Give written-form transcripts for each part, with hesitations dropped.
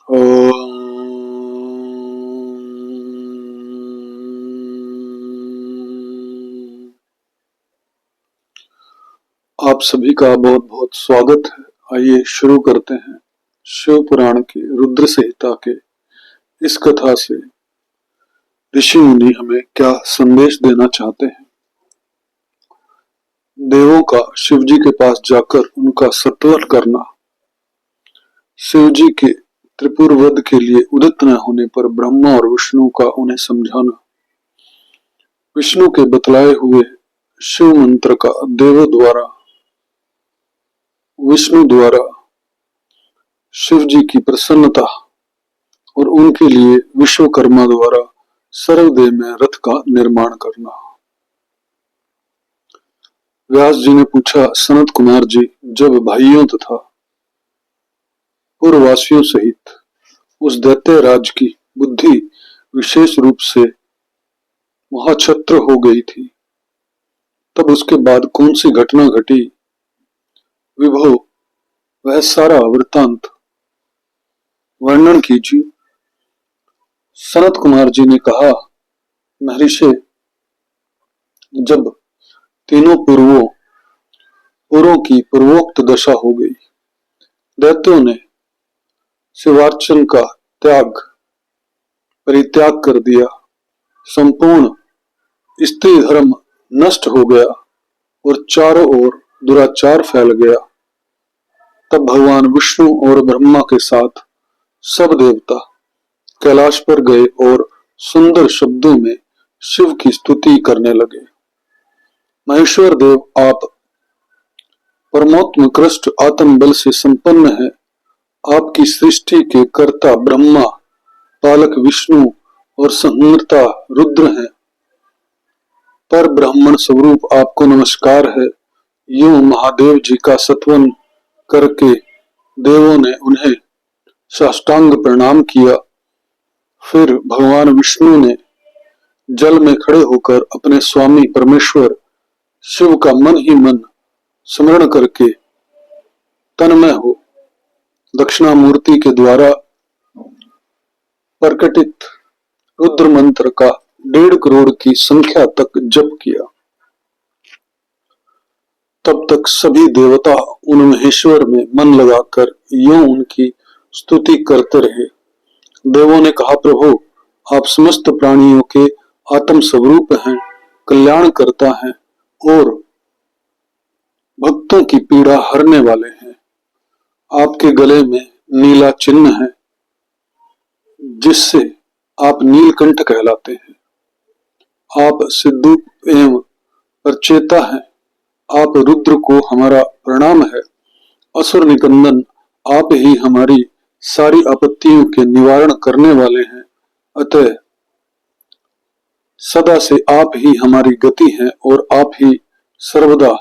ओम। आप सभी का बहुत बहुत स्वागत है। आइए शुरू करते हैं शिव पुराण की रुद्र संहिता के इस कथा से ऋषि मुनि हमें क्या संदेश देना चाहते हैं। देवों का शिव जी के पास जाकर उनका सत्वर करना, शिव जी के त्रिपुर वध के लिए उदित न होने पर ब्रह्मा और विष्णु का उन्हें समझाना, विष्णु के बतलाए हुए शिव मंत्र का देवों द्वारा विष्णु द्वारा शिव जी की प्रसन्नता और उनके लिए विश्वकर्मा द्वारा सर्वदेव में रथ का निर्माण करना। व्यास जी ने पूछा, सनत कुमार जी, जब भाइयों तथा पूर्ववासियों सहित उस दैत्य राज की बुद्धि विशेष रूप से महाछत्र हो गई थी, तब उसके बाद कौन सी घटना घटी, विभो वह सारा वृत्तांत वर्णन कीजिए। सनत कुमार जी ने कहा, महर्षि, जब तीनों पूर्वों की पूर्वोक्त दशा हो गई, दैत्यों ने शिवार्चन का परित्याग कर दिया, संपूर्ण स्त्री धर्म नष्ट हो गया और चारों ओर दुराचार फैल गया, तब भगवान विष्णु और ब्रह्मा के साथ सब देवता कैलाश पर गए और सुंदर शब्दों में शिव की स्तुति करने लगे। महेश्वर देव, आप परमोत्म कृष्ण आत्म बल से संपन्न है। आपकी सृष्टि के कर्ता ब्रह्मा, पालक विष्णु और संहर्ता रुद्र हैं। पर ब्राह्मण स्वरूप आपको नमस्कार है। यूं महादेव जी का सत्वन करके देवों ने उन्हें साष्टांग प्रणाम किया। फिर भगवान विष्णु ने जल में खड़े होकर अपने स्वामी परमेश्वर शिव का मन ही मन स्मरण करके तन्मय हो दक्षिणामूर्ति के द्वारा प्रकटित रुद्र मंत्र का 1.5 करोड़ की संख्या तक जप किया। तब तक सभी देवता उन महेश्वर में मन लगाकर यूं उनकी स्तुति करते रहे। देवों ने कहा, प्रभु, आप समस्त प्राणियों के आत्म स्वरूप हैं, कल्याण करता है और भक्तों की पीड़ा हरने वाले हैं। आपके गले में नीला चिन्ह है, जिससे आप नीलकंठ कहलाते हैं। आप सिद्धू एवं प्रचेता हैं। आप रुद्र को हमारा प्रणाम है। असुर निकंदन, आप ही हमारी सारी आपत्तियों के निवारण करने वाले हैं। अतः सदा से आप ही हमारी गति हैं और आप ही सर्वदा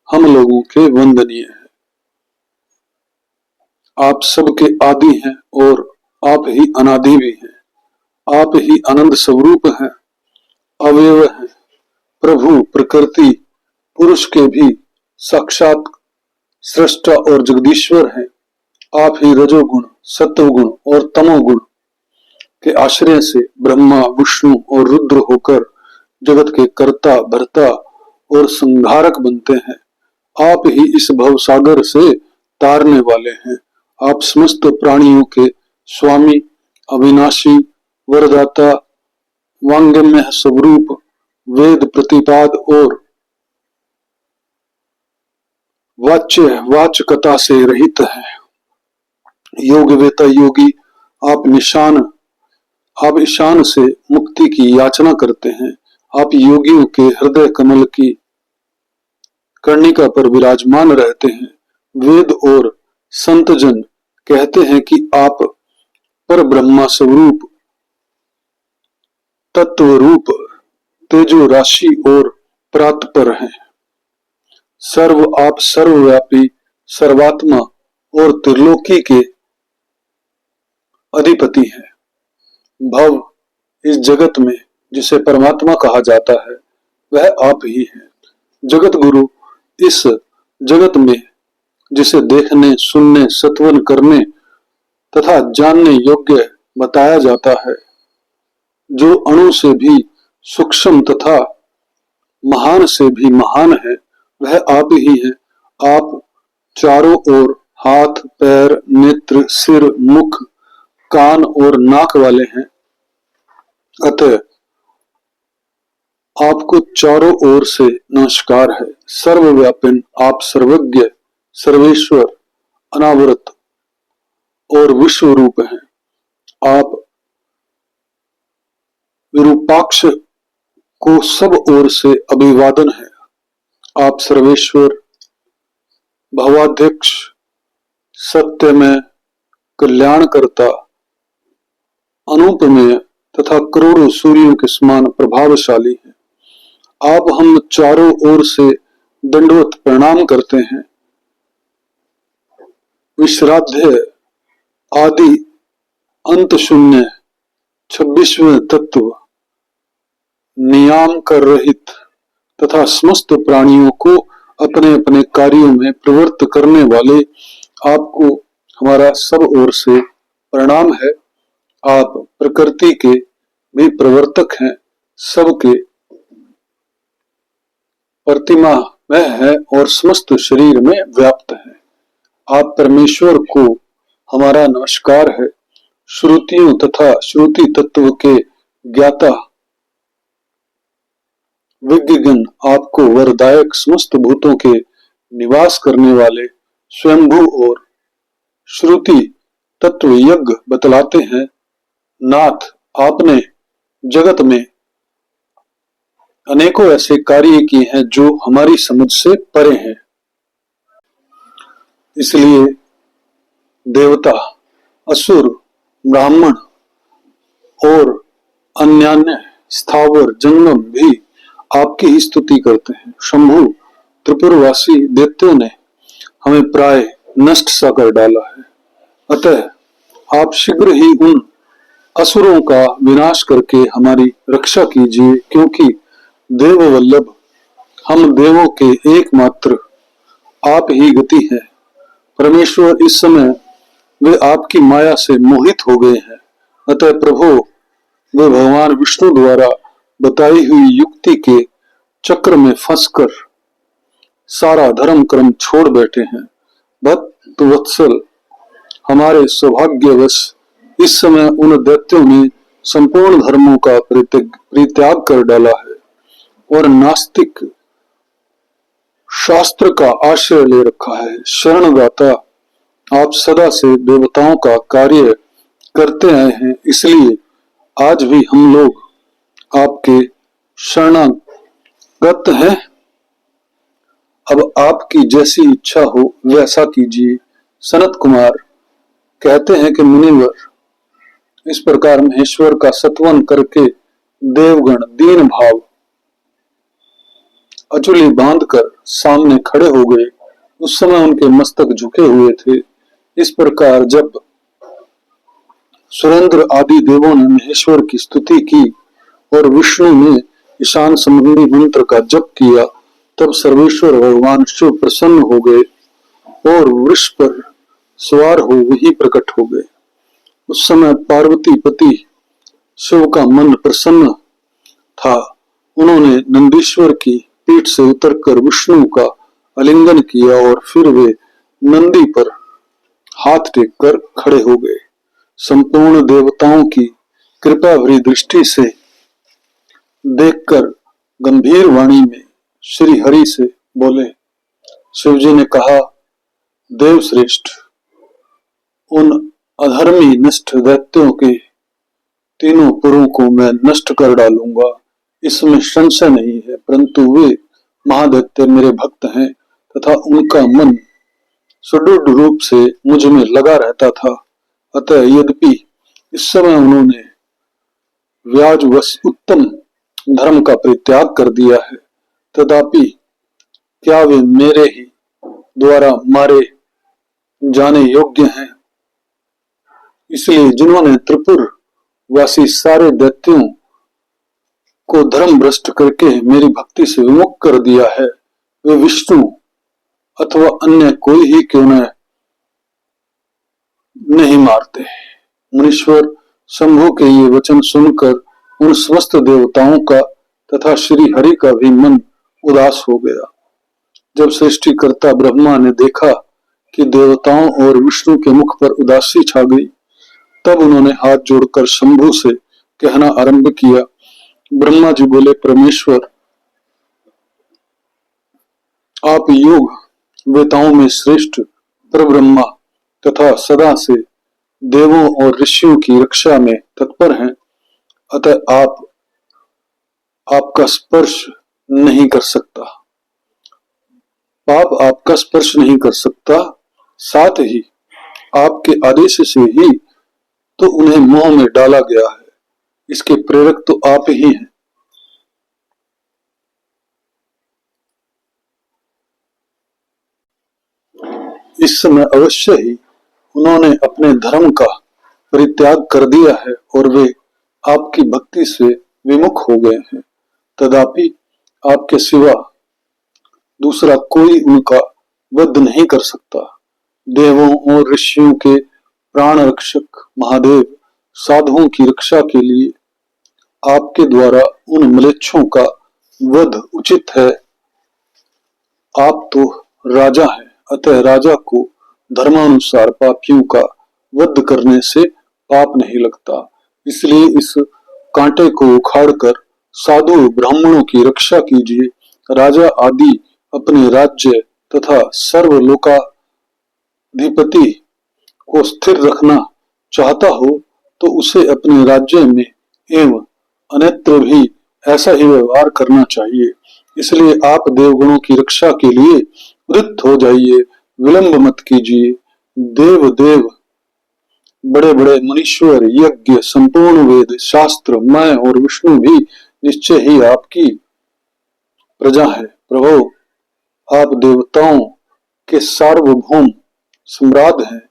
हम लोगों के वंदनीय हैं। आप सबके आदि हैं और आप ही अनादि भी हैं। आप ही आनंद स्वरूप हैं, अवयव हैं, प्रभु प्रकृति पुरुष के भी साक्षात सृष्टा और जगदीश्वर हैं। आप ही रजोगुण, सत्वगुण और तमोगुण के आश्रय से ब्रह्मा, विष्णु और रुद्र होकर जगत के कर्ता, भर्ता और संहारक बनते हैं। आप ही इस भव सागर से तारने वाले हैं। आप समस्त प्राणियों के स्वामी, अविनाशी, वरदाता, वांगम्य स्वरूप, वेद प्रतिपाद और वाचकता से रहित है। योग वेता योगी, आप ईशान से मुक्ति की याचना करते हैं। आप योगियों के हृदय कमल की कर्णिका पर विराजमान रहते हैं। वेद और संत जन कहते हैं कि आप पर ब्रह्मा स्वरूप, तत्व रूप, तेजो राशि और परात्पर हैं। आप सर्वव्यापी, सर्वात्मा और त्रिलोकी के अधिपति हैं। भव, इस जगत में जिसे परमात्मा कहा जाता है, वह आप ही हैं। जगत गुरु, इस जगत में जिसे देखने, सुनने, सत्वन करने तथा जानने योग्य बताया जाता है। जो अणु से भी सूक्ष्म तथा महान से भी महान है, वह आप ही है। आप चारों ओर हाथ, पैर, नेत्र, सिर, मुख, कान और नाक वाले हैं। अतः आपको चारों ओर से नमस्कार है। सर्वव्यापन आप सर्वज्ञ, सर्वेश्वर, अनावृत और विश्व रूप हैं। आप विरूपाक्ष को सब ओर से अभिवादन है। आप सर्वेश्वर, भवाध्यक्ष, सत्यमय, कल्याणकर्ता, अनुपमेय तथा करोड़ों सूर्यों के समान प्रभावशाली हैं। आप हम चारों ओर से दंडवत प्रणाम करते हैं। विश्राध्य, आदि, अंत शून्य, 26वें तत्व, नियाम कर रहित तथा समस्त प्राणियों को अपने अपने कार्यों में प्रवृत्त करने वाले आपको हमारा सब ओर से प्रणाम है। आप प्रकृति के भी प्रवर्तक हैं, सबके प्रतिमा में है और समस्त शरीर में व्याप्त है। आप परमेश्वर को हमारा नमस्कार है। श्रुतियों तथा श्रुति तत्व के ज्ञाता विज्ञगण आपको वरदायक, समस्त भूतों के निवास करने वाले स्वयंभू और श्रुति तत्व यज्ञ बतलाते हैं। नाथ, आपने जगत में अनेकों ऐसे कार्य किए हैं जो हमारी समझ से परे हैं। इसलिए देवता, असुर, ब्राह्मण और अन्यान्य स्थावर जंगम भी आपकी ही स्तुति करते हैं। शंभु त्रिपुरवासी दैत्यों ने हमें प्राय नष्ट सा कर डाला है। अतः आप शीघ्र ही उन असुरों का विनाश करके हमारी रक्षा कीजिए, क्योंकि देववल्लभ हम देवों के एकमात्र आप ही गति है। परमेश्वर इस समय वे आपकी माया से मोहित हो गए हैं। अतः प्रभु, वे भगवान विष्णु द्वारा बताई हुई युक्ति के चक्र में फंसकर सारा धर्म कर्म छोड़ बैठे हैं। भक्त वत्सल, हमारे सौभाग्यवश इस समय उन दैत्यों ने संपूर्ण धर्मों का परित्याग कर डाला है और नास्तिक शास्त्र का आश्रय ले रखा है। शरणदाता, आप सदा से देवताओं का कार्य करते आए हैं, इसलिए आज भी हम लोग आपके शरणागत हैं। अब आपकी जैसी इच्छा हो वैसा कीजिए। सनत कुमार कहते हैं कि मुनिवर इस प्रकार महेश्वर का सत्वन करके देवगण दीन भाव अचुली बांधकर सामने खड़े हो गए। उस समय उनके मस्तक झुके हुए थे। इस प्रकार जब सुरेंद्र आदि देवों ने महेश्वर की स्तुति की और विष्णु ने ईशान संबंधी मंत्र का जप किया, तब सर्वेश्वर भगवान शिव प्रसन्न हो गए और वृष पर सवार हो वही प्रकट हो गए। उस समय पार्वती पति शिव का मन प्रसन्न था। उन्होंने नंदीश्वर की पीठ से उतरकर विष्णु का आलिंगन किया और फिर वे नंदी पर हाथ टेककर खड़े हो गए। संपूर्ण देवताओं की कृपा भरी दृष्टि से देखकर गंभीर वाणी में श्री हरि से बोले। शिवजी ने कहा, देव श्रेष्ठ, उन अधर्मी नष्ट दैत्यों के तीनों पुरों को मैं नष्ट कर डालूंगा, इसमें संशय नहीं है। परंतु वे महादैत्य मेरे भक्त हैं तथा उनका मन सुदृढ़ रूप से मुझ में लगा रहता था। अतः यद्यपि इस समय उन्होंने व्याजवश उत्तम धर्म का परित्याग कर दिया है, तथापि क्या वे मेरे ही द्वारा मारे जाने योग्य हैं? इसलिए जिन्होंने त्रिपुर वासी सारे दैत्यों को धर्म भ्रष्ट करके मेरी भक्ति से विमुख कर दिया है, वे विष्णु अथवा अन्य कोई ही क्यों न नहीं मारते। मुनीश्वर शंभु के ये वचन सुनकर उन समस्त देवताओं का तथा श्री हरि का भी मन उदास हो गया। जब सृष्टिकर्ता ब्रह्मा ने देखा कि देवताओं और विष्णु के मुख पर उदासी छा गई, तब उन्होंने हाथ जोड़कर शंभु से कहना आरंभ किया। ब्रह्मा जी बोले, परमेश्वर, आप योग वेताओं में श्रेष्ठ परब्रह्मा तथा सदा से देवों और ऋषियों की रक्षा में तत्पर हैं, अतः आपका स्पर्श नहीं कर सकता, पाप आपका स्पर्श नहीं कर सकता। साथ ही आपके आदेश से ही तो उन्हें मोह में डाला गया है, इसके प्रेरक तो आप ही हैं। इस समय अवश्य ही उन्होंने अपने धर्म का परित्याग कर दिया है और वे आपकी भक्ति से विमुख हो गए हैं। तथापि आपके सिवा दूसरा कोई उनका वध नहीं कर सकता। देवों और ऋषियों के प्राण रक्षक महादेव साधुओं की रक्षा के लिए आपके द्वारा उन म्लेच्छों का वध उचित है। आप तो राजा हैं, अतः राजा को धर्मानुसार पापियों का वध करने से पाप नहीं लगता। इसलिए इस कांटे को उखाड़कर साधु ब्राह्मणों की रक्षा कीजिए। राजा आदि अपने राज्य तथा सर्वलोकाधिपति को स्थिर रखना चाहता हो तो उसे अपने राज्य में एवं अन्यत्र भी ऐसा ही व्यवहार करना चाहिए। इसलिए आप देवगणों की रक्षा के लिए उदित हो जाइए, विलंब मत कीजिए। देव देव बड़े बड़े मुनीश्वर यज्ञ संपूर्ण वेद शास्त्र मैं और विष्णु भी निश्चय ही आपकी प्रजा है। प्रभु, आप देवताओं के सार्वभौम सम्राट हैं।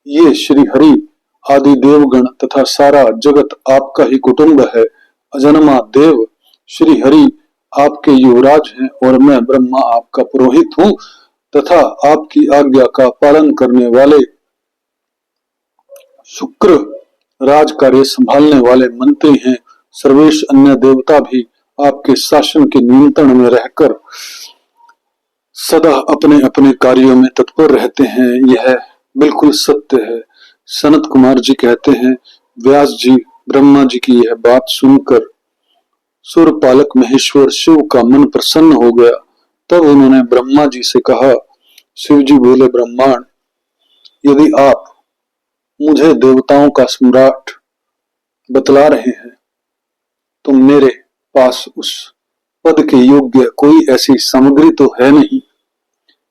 ये श्री हरि आदि देवगण तथा सारा जगत आपका ही कुटुंब है। अजन्मा देव श्री हरि आपके युवराज हैं और मैं ब्रह्मा आपका पुरोहित हूँ तथा आपकी आज्ञा का पालन करने वाले शुक्र राज कार्य संभालने वाले मंत्री हैं। सर्वेश अन्य देवता भी आपके शासन के नियंत्रण में रहकर सदा अपने अपने कार्यों में तत्पर रहते हैं। यह बिल्कुल सत्य है। सनत कुमार जी कहते हैं, व्यास जी ब्रह्मा जी की यह बात सुनकर सुरपालक महेश्वर शिव का मन प्रसन्न हो गया। तब उन्होंने ब्रह्मा जी से कहा। शिव जी बोले, ब्रह्मांड, यदि आप मुझे देवताओं का सम्राट बतला रहे हैं तो मेरे पास उस पद के योग्य कोई ऐसी सामग्री तो है नहीं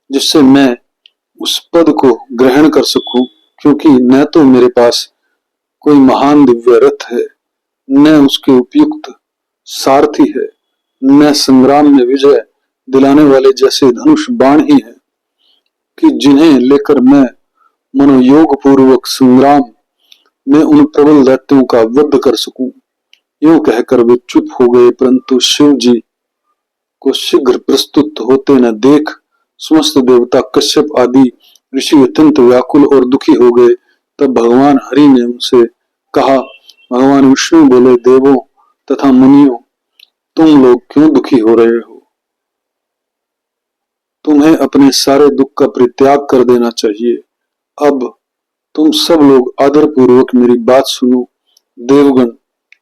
जिससे मैं उस पद को ग्रहण कर सकूं, क्योंकि न तो मेरे पास कोई महान दिव्य रथ है, न उसके उपयुक्त सारथी है, न संग्राम में विजय दिलाने वाले जैसे धनुष बाण ही है कि जिन्हें लेकर मैं मनोयोग पूर्वक संग्राम में उन प्रबल दैत्यों का वध कर सकूं। यूं कहकर वे चुप हो गए, परंतु शिव जी को शीघ्र प्रस्तुत होते न देख समस्त देवता कश्यप आदि ऋषि अत्यंत व्याकुल और दुखी हो गए। तब भगवान हरि ने उनसे कहा। भगवान विष्णु बोले, देवों तथा मुनियों, तुम लोग क्यों दुखी हो रहे हो? तुम्हें अपने सारे दुख का परित्याग कर देना चाहिए। अब तुम सब लोग आदर पूर्वक मेरी बात सुनो। देवगण,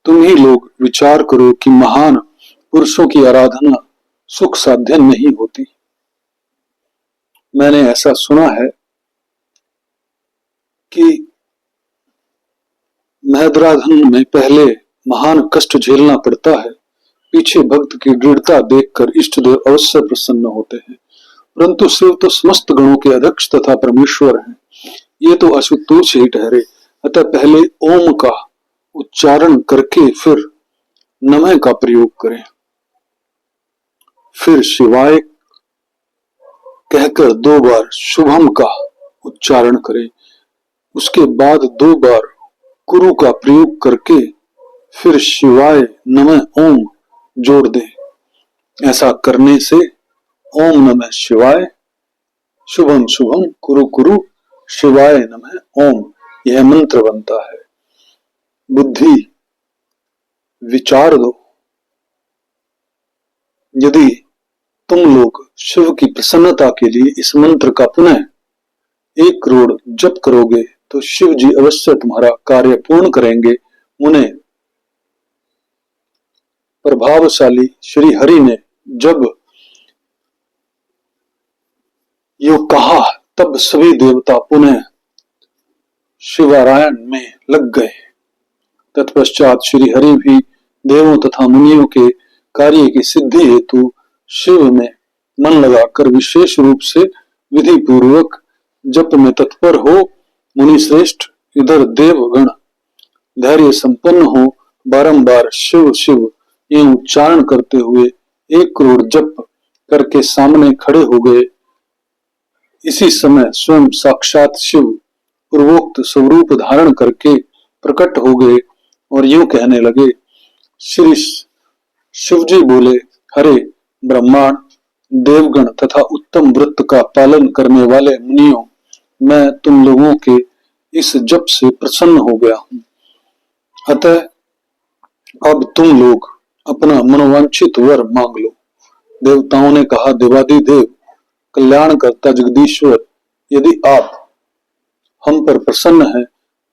तुम ही लोग विचार करो कि महान पुरुषों की आराधना सुख साध्य नहीं होती। मैंने ऐसा सुना है कि महदराधन में पहले महान कष्ट झेलना पड़ता है, पीछे भक्त की दृढ़ता देखकर इष्ट देव अवश्य प्रसन्न होते हैं। परंतु शिव तो समस्त गणों के अध्यक्ष तथा परमेश्वर हैं, ये तो अशुतोष ही ठहरे। अतः पहले ओम का उच्चारण करके फिर नमः का प्रयोग करें, फिर शिवाय कहकर 2 बार शुभम का उच्चारण करें, उसके बाद 2 बार कुरु का प्रयोग करके फिर शिवाय नमः ओम जोड़ दें। ऐसा करने से ओम नमः शिवाय, शुभम शुभम, कुरु कुरु, शिवाय नमः ओम, यह मंत्र बनता है। बुद्धि विचार दो, यदि तुम लोग शिव की प्रसन्नता के लिए इस मंत्र का पुनः 1 करोड़ जप करोगे तो शिव जी अवश्य तुम्हारा कार्य पूर्ण करेंगे। मुने प्रभावशाली श्री हरि ने जब यो कहा तब सभी देवता पुनः शिवारायण में लग गए। तत्पश्चात श्री हरि भी देवों तथा मुनियों के कार्य की सिद्धि हेतु शिव में मन लगाकर विशेष रूप से विधि पूर्वक जप में तत्पर हो। मुनि श्रेष्ठ इधर देवगण धैर्य संपन्न हो बारंबार शिव शिव ये उच्चारण करते हुए 1 करोड़ जप करके सामने खड़े हो गए। इसी समय स्वयं साक्षात शिव पूर्वोक्त स्वरूप धारण करके प्रकट हो गए और यूं कहने लगे। श्री शिव जी बोले, हरे ब्रह्मांड देवगण तथा उत्तम व्रत का पालन करने वाले मुनियों, मैं तुम लोगों के इस जप से प्रसन्न हो गया हूं। अतः अब तुम लोग अपना मनोवांछित वर मांग लो। देवताओं ने कहा, देवादिदेव कल्याणकर्ता जगदीश्वर, यदि आप हम पर प्रसन्न हैं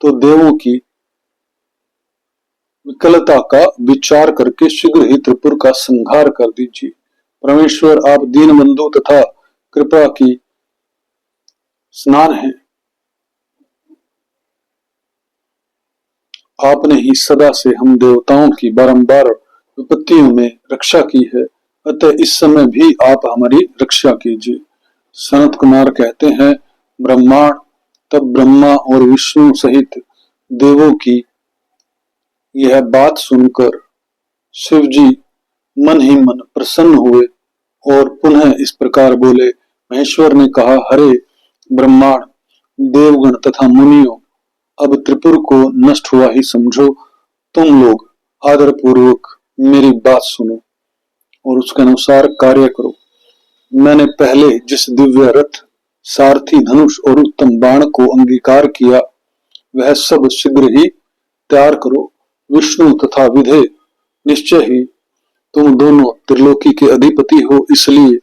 तो देवों की विकलता का विचार करके शीघ्र ही त्रिपुर का संहार कर दीजिए। परमेश्वर, आप दीनबंधु तथा कृपा की स्नान हैं। आपने ही सदा से हम देवताओं की बारंबार विपत्तियों में रक्षा की है, अतः इस समय भी आप हमारी रक्षा कीजिए। सनत कुमार कहते हैं, ब्रह्मांड तब ब्रह्मा और विष्णु सहित देवों की यह बात सुनकर शिव जी मन ही मन प्रसन्न हुए और पुनः इस प्रकार बोले। महेश्वर ने कहा, हरे ब्रह्मांड देवगण तथा मुनियों, अब त्रिपुर को नष्ट हुआ ही समझो। तुम लोग आदर पूर्वक मेरी बात सुनो और उसके अनुसार कार्य करो। मैंने पहले जिस दिव्य रथ, सारथी, धनुष और उत्तम बाण को अंगीकार किया, वह सब शीघ्र ही तैयार करो। विष्णु तथा विधे, निश्चय ही तुम दोनों त्रिलोकी के अधिपति हो, इसलिए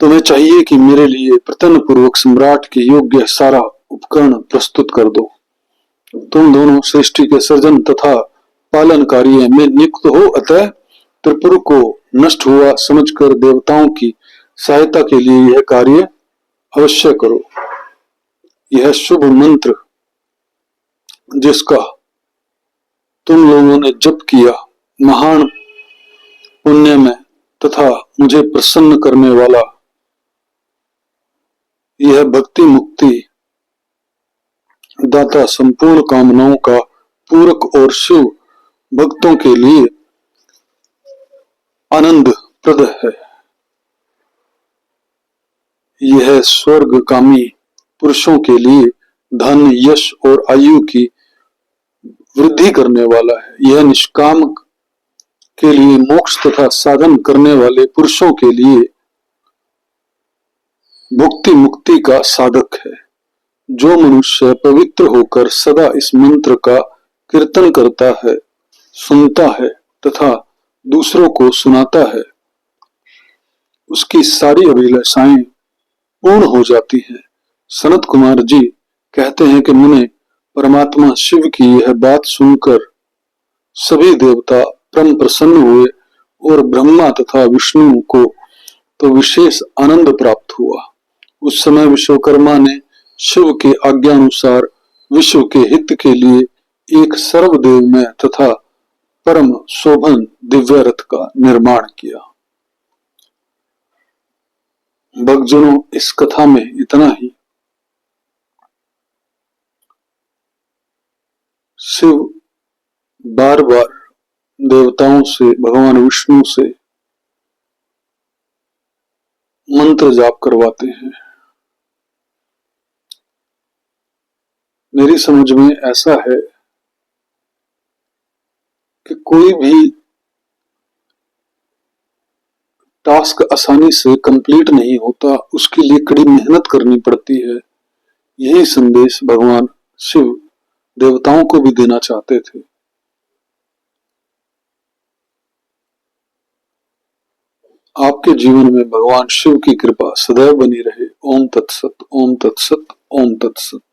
तुम्हें चाहिए कि मेरे लिए प्रतन पूर्वक सम्राट के योग्य सारा उपकरण प्रस्तुत कर दो। तुम दोनों सृष्टि के सर्जन तथा पालन कार्य में नियुक्त हो, अतः त्रिपुर को नष्ट हुआ समझकर देवताओं की सहायता के लिए यह कार्य अवश्य करो। यह शुभ मंत्र जिसका तुम लोगों ने जप किया, महान पुण्यमय तथा मुझे प्रसन्न करने वाला, यह भक्ति मुक्ति दाता संपूर्ण कामनाओं का पूरक और शिव भक्तों के लिए आनंद प्रद है। यह स्वर्गकामी पुरुषों के लिए धन, यश और आयु की वृद्धि करने वाला है। यह निष्काम के लिए मोक्ष तथा साधन करने वाले पुरुषों के लिए भुक्ति मुक्ति का साधक है। जो मनुष्य पवित्र होकर सदा इस मंत्र का कीर्तन करता है, सुनता है तथा दूसरों को सुनाता है, उसकी सारी अभिलाषाएं पूर्ण हो जाती हैं। सनत कुमार जी कहते हैं कि मुने परमात्मा शिव की यह बात सुनकर सभी देवता परम प्रसन्न हुए और ब्रह्मा तथा विष्णु को तो विशेष आनंद प्राप्त हुआ। उस समय विश्वकर्मा ने शिव के आज्ञानुसार विश्व के हित के लिए एक सर्वदेवमय तथा परम शोभन दिव्य रथ का निर्माण किया। भक्तजनों, इस कथा में इतना ही। शिव बार बार देवताओं से, भगवान विष्णु से मंत्र जाप करवाते हैं। मेरी समझ में ऐसा है कि कोई भी टास्क आसानी से कंप्लीट नहीं होता, उसके लिए कड़ी मेहनत करनी पड़ती है। यही संदेश भगवान शिव देवताओं को भी देना चाहते थे। आपके जीवन में भगवान शिव की कृपा सदैव बनी रहे। ओम तत्सत, ओम तत्सत, ओम तत्सत।